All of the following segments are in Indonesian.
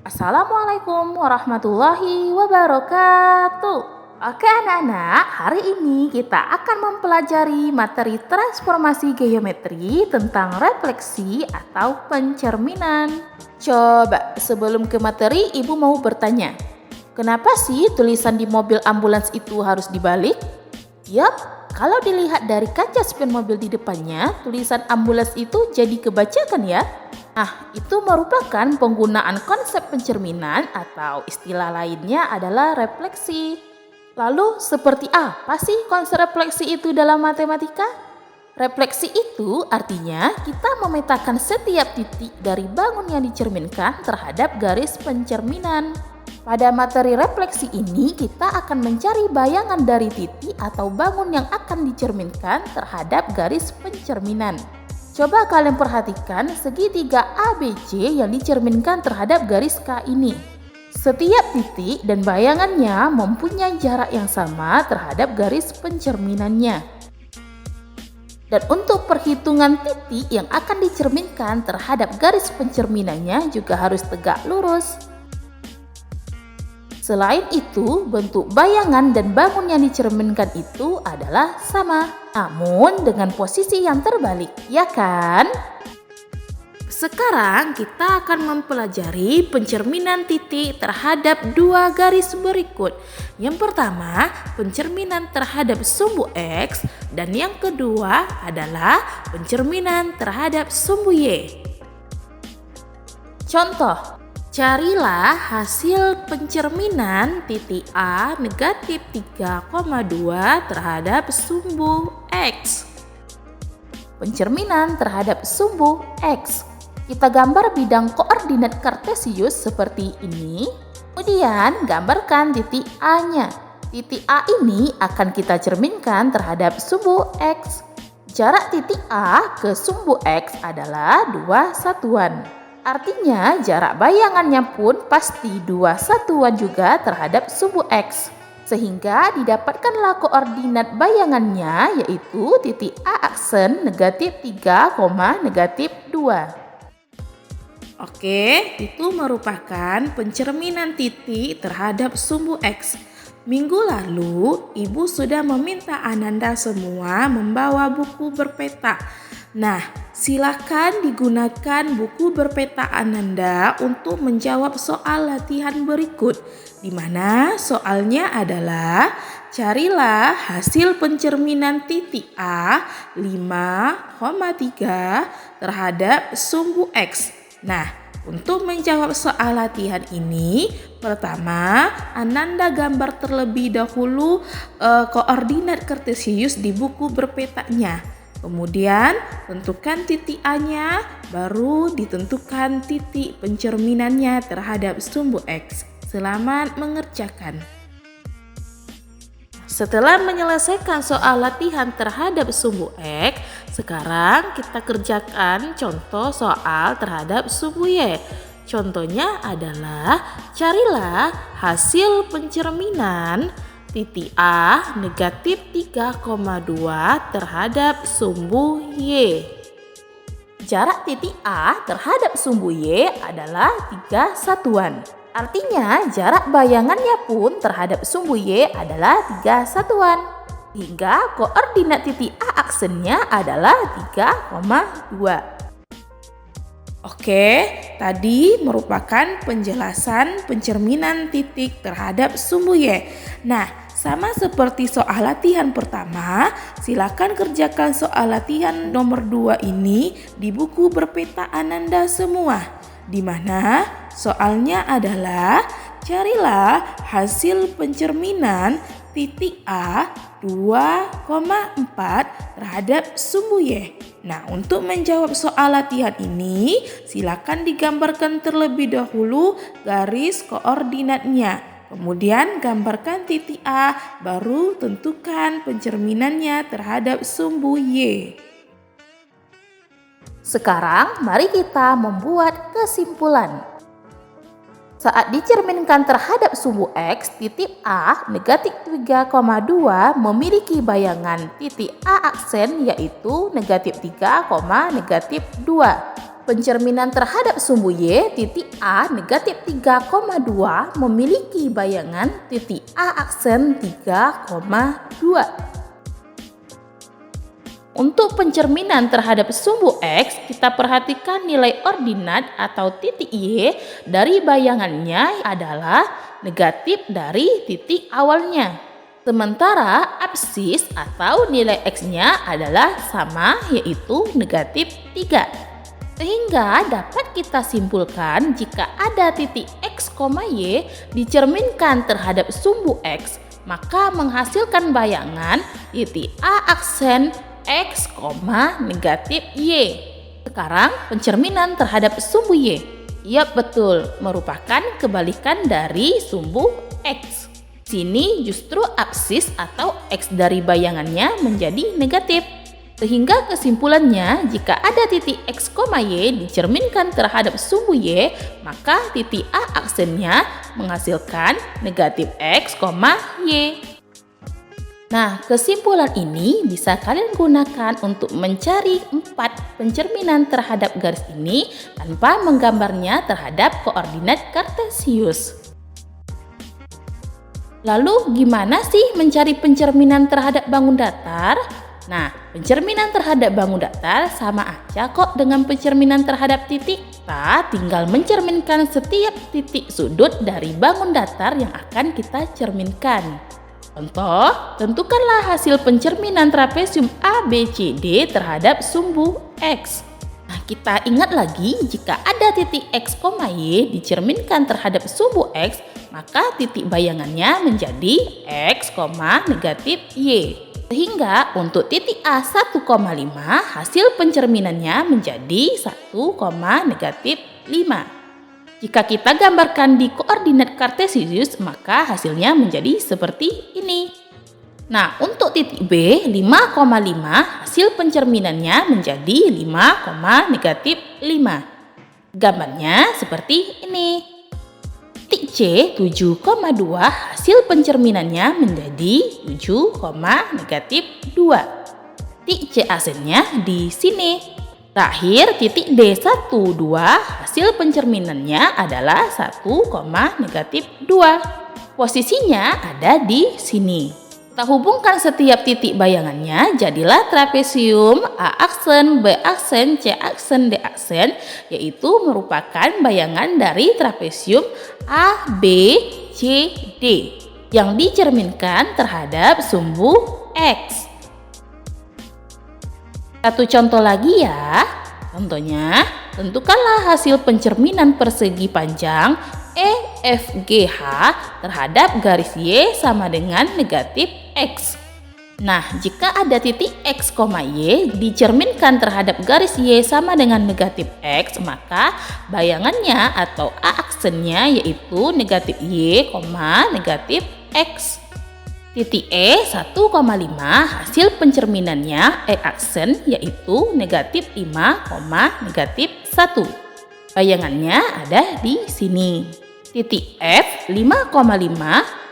Assalamualaikum warahmatullahi wabarakatuh. Oke anak-anak, hari ini kita akan mempelajari materi transformasi geometri tentang refleksi atau pencerminan. Coba sebelum ke materi, ibu mau bertanya, kenapa sih tulisan di mobil ambulans itu harus dibalik? Yap, kalau dilihat dari kaca spion mobil di depannya, tulisan ambulans itu jadi kebacakan ya. Nah, itu merupakan penggunaan konsep pencerminan atau istilah lainnya adalah refleksi. Lalu, seperti apa sih konsep refleksi itu dalam matematika? Refleksi itu artinya kita memetakan setiap titik dari bangun yang dicerminkan terhadap garis pencerminan. Pada materi refleksi ini, kita akan mencari bayangan dari titik atau bangun yang akan dicerminkan terhadap garis pencerminan. Coba kalian perhatikan segitiga ABC yang dicerminkan terhadap garis K ini. Setiap titik dan bayangannya mempunyai jarak yang sama terhadap garis pencerminannya. Dan untuk perhitungan titik yang akan dicerminkan terhadap garis pencerminannya juga harus tegak lurus. Selain itu, bentuk bayangan dan bangun yang dicerminkan itu adalah sama, namun dengan posisi yang terbalik, ya kan? Sekarang kita akan mempelajari pencerminan titik terhadap dua garis berikut. Yang pertama, pencerminan terhadap sumbu X, dan yang kedua adalah pencerminan terhadap sumbu Y. Contoh, carilah hasil pencerminan titik A negatif 3,2 terhadap sumbu X. Pencerminan terhadap sumbu X. Kita gambar bidang koordinat kartesius seperti ini. Kemudian gambarkan titik A-nya. Titik A ini akan kita cerminkan terhadap sumbu X. Jarak titik A ke sumbu X adalah 2 satuan. Artinya jarak bayangannya pun pasti 2 satuan juga terhadap sumbu X. Sehingga didapatkanlah koordinat bayangannya yaitu titik A aksen negatif 3, negatif 2. Oke, itu merupakan pencerminan titik terhadap sumbu X. Minggu lalu, Ibu sudah meminta Ananda semua membawa buku berpeta. Nah, silakan digunakan buku berpeta Ananda untuk menjawab soal latihan berikut, di mana soalnya adalah carilah hasil pencerminan titik A 5,3 terhadap sumbu X. Nah, untuk menjawab soal latihan ini, pertama Ananda gambar terlebih dahulu koordinat kartesius di buku berpetanya. Kemudian tentukan titik A-nya, baru ditentukan titik pencerminannya terhadap sumbu X. Selamat mengerjakan. Setelah menyelesaikan soal latihan terhadap sumbu X, sekarang kita kerjakan contoh soal terhadap sumbu Y. Contohnya adalah carilah hasil pencerminan titik A negatif 3,2 terhadap sumbu Y. Jarak titik A terhadap sumbu Y adalah 3 satuan. Artinya jarak bayangannya pun terhadap sumbu Y adalah 3 satuan. Hingga koordinat titik A aksennya adalah 3,2. Oke, tadi merupakan penjelasan pencerminan titik terhadap sumbu Y. Nah, sama seperti soal latihan pertama, silakan kerjakan soal latihan nomor 2 ini di buku berpeta Ananda semua, di mana soalnya adalah carilah hasil pencerminan titik A 2,4 terhadap sumbu Y. Nah, untuk menjawab soal latihan ini, silakan digambarkan terlebih dahulu garis koordinatnya. Kemudian gambarkan titik A, baru tentukan pencerminannya terhadap sumbu Y. Sekarang mari kita membuat kesimpulan. Saat dicerminkan terhadap sumbu X, titik A negatif 3,2 memiliki bayangan titik A aksen yaitu negatif 3, negatif 2. pencerminan terhadap sumbu Y titik A negatif 3,2 memiliki bayangan titik A aksen 3,2. Untuk pencerminan terhadap sumbu X, kita perhatikan nilai ordinat atau titik Y dari bayangannya adalah negatif dari titik awalnya. Sementara absis atau nilai X-nya adalah sama, yaitu negatif 3. Sehingga dapat kita simpulkan jika ada titik X, Y dicerminkan terhadap sumbu X, maka menghasilkan bayangan titik A aksen X, negatif Y. Sekarang pencerminan terhadap sumbu Y. Yap, betul, merupakan kebalikan dari sumbu X. Sini justru absis atau X dari bayangannya menjadi negatif. Sehingga kesimpulannya, jika ada titik X, Y dicerminkan terhadap sumbu Y, maka titik A aksennya menghasilkan negatif X, Y. Nah, kesimpulan ini bisa kalian gunakan untuk mencari 4 pencerminan terhadap garis ini tanpa menggambarnya terhadap koordinat kartesius. Lalu gimana sih mencari pencerminan terhadap bangun datar? Nah, pencerminan terhadap bangun datar sama aja kok dengan pencerminan terhadap titik. Kita tinggal mencerminkan setiap titik sudut dari bangun datar yang akan kita cerminkan. Contoh, tentukanlah hasil pencerminan trapesium ABCD terhadap sumbu X. Nah, kita ingat lagi jika ada titik X, Y dicerminkan terhadap sumbu X, maka titik bayangannya menjadi X, negatif Y. Sehingga untuk titik A 1,5 hasil pencerminannya menjadi 1, negatif 5. Jika kita gambarkan di koordinat kartesius, maka hasilnya menjadi seperti ini. Nah, untuk titik B 5,5 hasil pencerminannya menjadi 5, negatif 5. Gambarnya seperti ini. Titik C 7,2 hasil pencerminannya menjadi 7, negatif 2. Titik C aksennya di sini. Terakhir, titik D12 hasil pencerminannya adalah 1, negatif 2. Posisinya ada di sini. Kita hubungkan setiap titik bayangannya, jadilah trapesium A aksen, B aksen, C aksen, D aksen, yaitu merupakan bayangan dari trapesium A, B, C, D yang dicerminkan terhadap sumbu X. Satu contoh lagi ya. Contohnya, tentukanlah hasil pencerminan persegi panjang EFGH terhadap garis Y sama dengan negatif X. Nah, jika ada titik X, Y dicerminkan terhadap garis Y sama dengan negatif X, maka bayangannya atau A aksennya yaitu negatif Y, negatif X. Titik E 1,5 hasil pencerminannya E aksen yaitu negatif 5, negatif 1. Bayangannya ada di sini. Titik F 5,5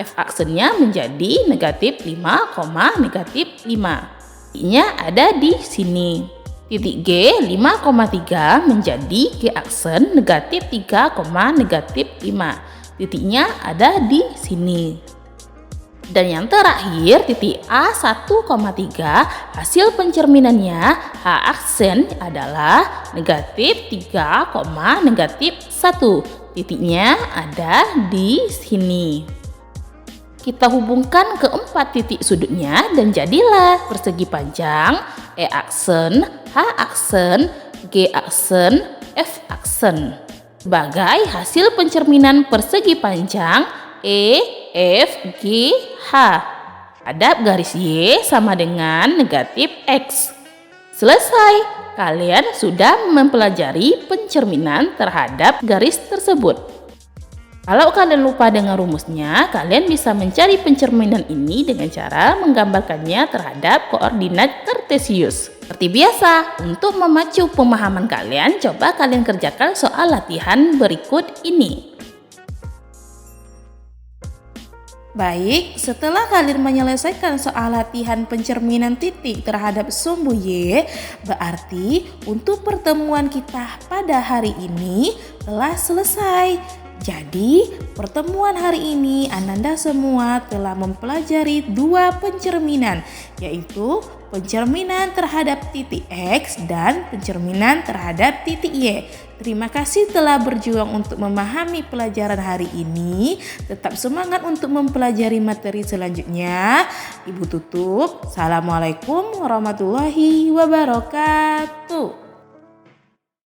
F aksennya menjadi negatif 5, negatif 5. Titiknya ada di sini. Titik G 5,3 menjadi G aksen negatif 3, negatif 5. Titiknya ada di sini. Dan yang terakhir, titik A 1,3 hasil pencerminannya H aksen adalah negatif 3, negatif 1. Titiknya ada di sini. Kita hubungkan keempat titik sudutnya dan jadilah persegi panjang E aksen, H aksen, G aksen, F aksen. Sebagai hasil pencerminan persegi panjang E, F, G, H. Hadap garis Y sama dengan negatif X. Selesai, kalian sudah mempelajari pencerminan terhadap garis tersebut. Kalau kalian lupa dengan rumusnya, kalian bisa mencari pencerminan ini dengan cara menggambarkannya terhadap koordinat kartesius. Seperti biasa, untuk memacu pemahaman kalian, coba kalian kerjakan soal latihan berikut ini. Baik, setelah kalian menyelesaikan soal latihan pencerminan titik terhadap sumbu Y, berarti untuk pertemuan kita pada hari ini telah selesai. Jadi, pertemuan hari ini Ananda semua telah mempelajari dua pencerminan, yaitu pencerminan terhadap titik X dan pencerminan terhadap titik Y. Terima kasih telah berjuang untuk memahami pelajaran hari ini. Tetap semangat untuk mempelajari materi selanjutnya. Ibu tutup. Assalamualaikum warahmatullahi wabarakatuh.